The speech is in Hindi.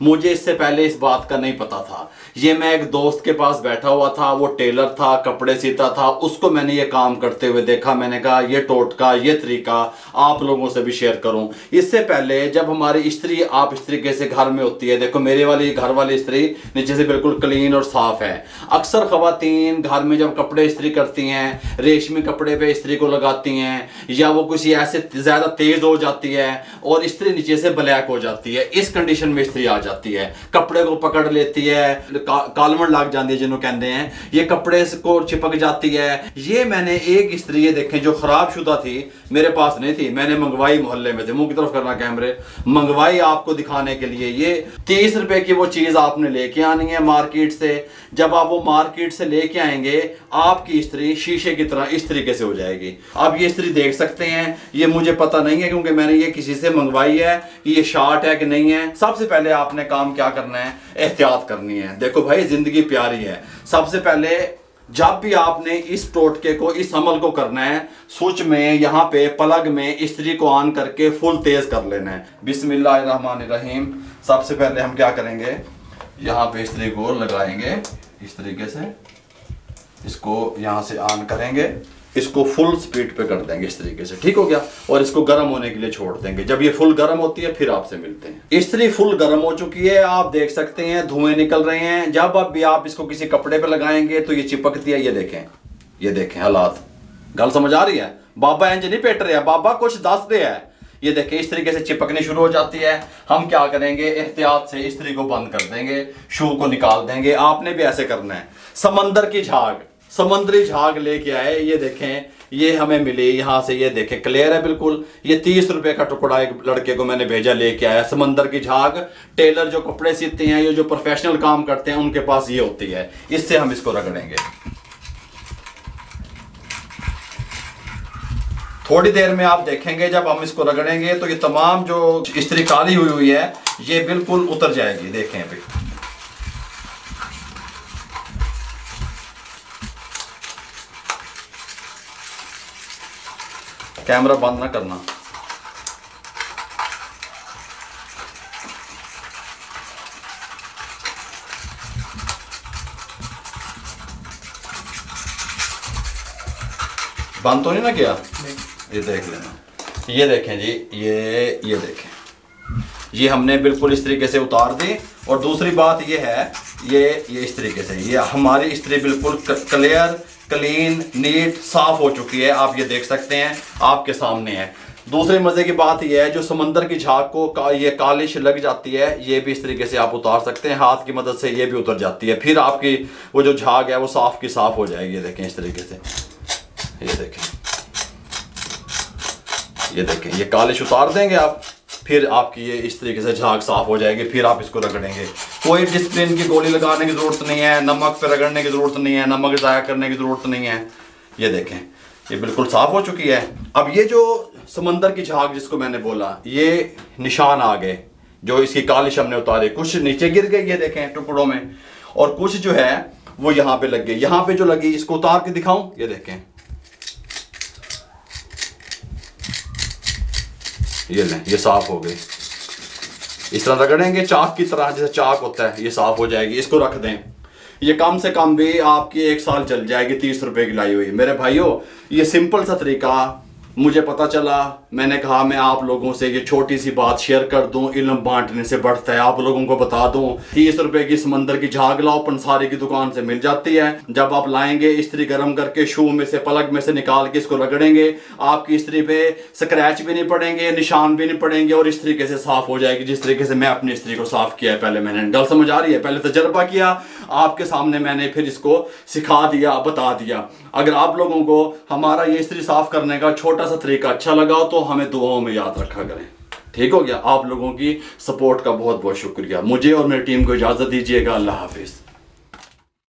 मुझे इससे पहले इस बात का नहीं पता था। ये मैं एक दोस्त के पास बैठा हुआ था, वो टेलर था, कपड़े सीता था, उसको मैंने ये काम करते हुए देखा। मैंने कहा ये टोटका, ये तरीका आप लोगों से भी शेयर करूं। इससे पहले जब हमारी स्त्री आप इस तरीके से घर में होती है, देखो मेरे वाली घर वाली स्त्री नीचे से बिल्कुल क्लीन और साफ है। अक्सर खवातीन घर में जब कपड़े इस्त्री करती हैं, रेशमी कपड़े पे इस्त्री को लगाती हैं, या वो किसी ऐसे ज्यादा तेज हो जाती है और इस्त्री नीचे से ब्लैक हो जाती है, इस कंडीशन में इस्त्री आ जाती है, कपड़े को पकड़ लेती है, कालमड़ लग जाती है जिन्हों कहते हैं, ये कपड़े को चिपक जाती है। ये मैंने एक इस्त्री ये देखें जो खराब शुदा थी, मेरे पास नहीं थी, मैंने मंगवाई, मोहल्ले में थे, मुंह की तरफ करना कैमरे, मंगवाई आपको दिखाने के लिए। ये 30 रुपए की वो चीज आपने लेके आनी है मार्केट से। जब आप वो मार्केट से लेके आएंगे, आपकी इस्त्री शीशे की तरह इस तरीके से हो जाएगी। आप ये इस्त्री देख सकते हैं, ये मुझे पता नहीं है क्योंकि मैंने ये किसी से मंगवाई है कि ये शार्ट है कि नहीं है। सबसे पहले आपने काम क्या करना है, एहतियात करनी है। देखो भाई जिंदगी प्यारी है। सबसे पहले जब भी आपने इस टोटके को, इस अमल को करना है, स्विच में यहाँ पे प्लग में इस्त्री को ऑन करके फुल तेज कर लेना है। बिस्मिल्लाहिर्रहमानिर्रहीम। सबसे पहले हम क्या करेंगे, यहाँ पे इस्त्री को लगाएंगे इस तरीके से, इसको यहाँ से ऑन करेंगे, इसको फुल स्पीड पे कर देंगे इस तरीके से, ठीक हो गया। और इसको गर्म होने के लिए छोड़ देंगे। जब ये फुल गर्म होती है फिर आपसे मिलते हैं। इस्त्री फुल गर्म हो चुकी है, आप देख सकते हैं धुएं निकल रहे हैं। जब अब भी आप इसको किसी कपड़े पे लगाएंगे तो ये चिपकती है। ये देखें हालात, गल समझ आ रही है। बाबा इंज नहीं पेट रहे हैं, बाबा कुछ दस रहे हैं। ये देखें इस तरीके से चिपकनी शुरू हो जाती है। हम क्या करेंगे, एहतियात से इस्त्री को बंद कर देंगे, शू को निकाल देंगे। आपने भी ऐसे करना है। समंदर की झाग, समुद्री झाग लेके आए, ये देखें, ये हमें मिली यहाँ से, ये देखें क्लियर है बिल्कुल। ये 30 रुपए का टुकड़ा एक लड़के को मैंने भेजा, लेके आया समंदर की झाग। टेलर जो कपड़े सीते हैं, ये जो प्रोफेशनल काम करते हैं, उनके पास ये होती है। इससे हम इसको रगड़ेंगे। थोड़ी देर में आप देखेंगे जब हम इसको रगड़ेंगे तो ये तमाम जो इस्त्री काली हुई है ये बिल्कुल उतर जाएगी। देखें अभी कैमरा बंद ना करना। बंद तो नहीं ना किया, ये देख लेना। ये देखें जी, ये देखें, ये हमने बिल्कुल इस तरीके से उतार दी। और दूसरी बात ये है, ये इस तरीके से, ये हमारी इस्त्री बिल्कुल क्लियर, क्लीन, नीट, साफ हो चुकी है। आप ये देख सकते हैं, आपके सामने है। दूसरी मजे की बात यह है, जो समंदर की झाग को ये कालिश लग जाती है, ये भी इस तरीके से आप उतार सकते हैं। हाथ की मदद से ये भी उतर जाती है। फिर आपकी वो जो झाग है वो साफ की साफ हो जाएगी। देखें इस तरीके से, ये देखें, ये कालिश उतार देंगे आप, फिर आपकी ये इस तरीके से झाग साफ हो जाएगी। फिर आप इसको रगड़ेंगे। कोई डिस्प्लिन की गोली लगाने की जरूरत नहीं है, नमक पे रगड़ने की जरूरत नहीं है, नमक ज़ाया करने की जरूरत नहीं है। ये देखें, ये बिल्कुल साफ हो चुकी है। अब ये जो समंदर की झाग जिसको मैंने बोला, ये निशान आ गए, जो इसकी कालिश हमने उतारी, कुछ नीचे गिर गई, ये देखें टुकड़ों में, और कुछ जो है वो यहाँ पे लग गई। यहाँ पे जो लगी, इसको उतार के दिखाऊं, ये देखें, ये लें, ये साफ हो गई। इस तरह रगड़ेंगे चाक की तरह, जैसे चाक होता है, ये साफ हो जाएगी। इसको रख दें, ये कम से कम भी आपकी 1 साल चल जाएगी। 30 रुपए की लाई हुई। मेरे भाइयों, ये सिंपल सा तरीका मुझे पता चला, मैंने कहा मैं आप लोगों से ये छोटी सी बात शेयर कर दूं। इल्म बांटने से बढ़ता है, आप लोगों को बता दूं। 30 रुपए की समंदर की झाग लाओ, पंसारी की दुकान से मिल जाती है। जब आप लाएंगे, इस्त्री गर्म करके शू में से, प्लग में से निकाल के इसको रगड़ेंगे, आपकी इस्त्री पे स्क्रैच भी नहीं पड़ेंगे, निशान भी नहीं पड़ेंगे, और इस तरीके से साफ हो जाएगी जिस तरीके से मैं अपनी इस्त्री को साफ किया है। पहले मैंने, गल समझ आ रही है, पहले तजर्बा किया आपके सामने मैंने, फिर इसको सिखा दिया, बता दिया। अगर आप लोगों को हमारा ये इस्त्री साफ करने का छोटा सा तरीका अच्छा लगा तो हमें दुआओं में याद रखा करें। ठीक हो गया। आप लोगों की सपोर्ट का बहुत बहुत शुक्रिया। मुझे और मेरी टीम को इजाजत दीजिएगा। अल्लाह हाफिज।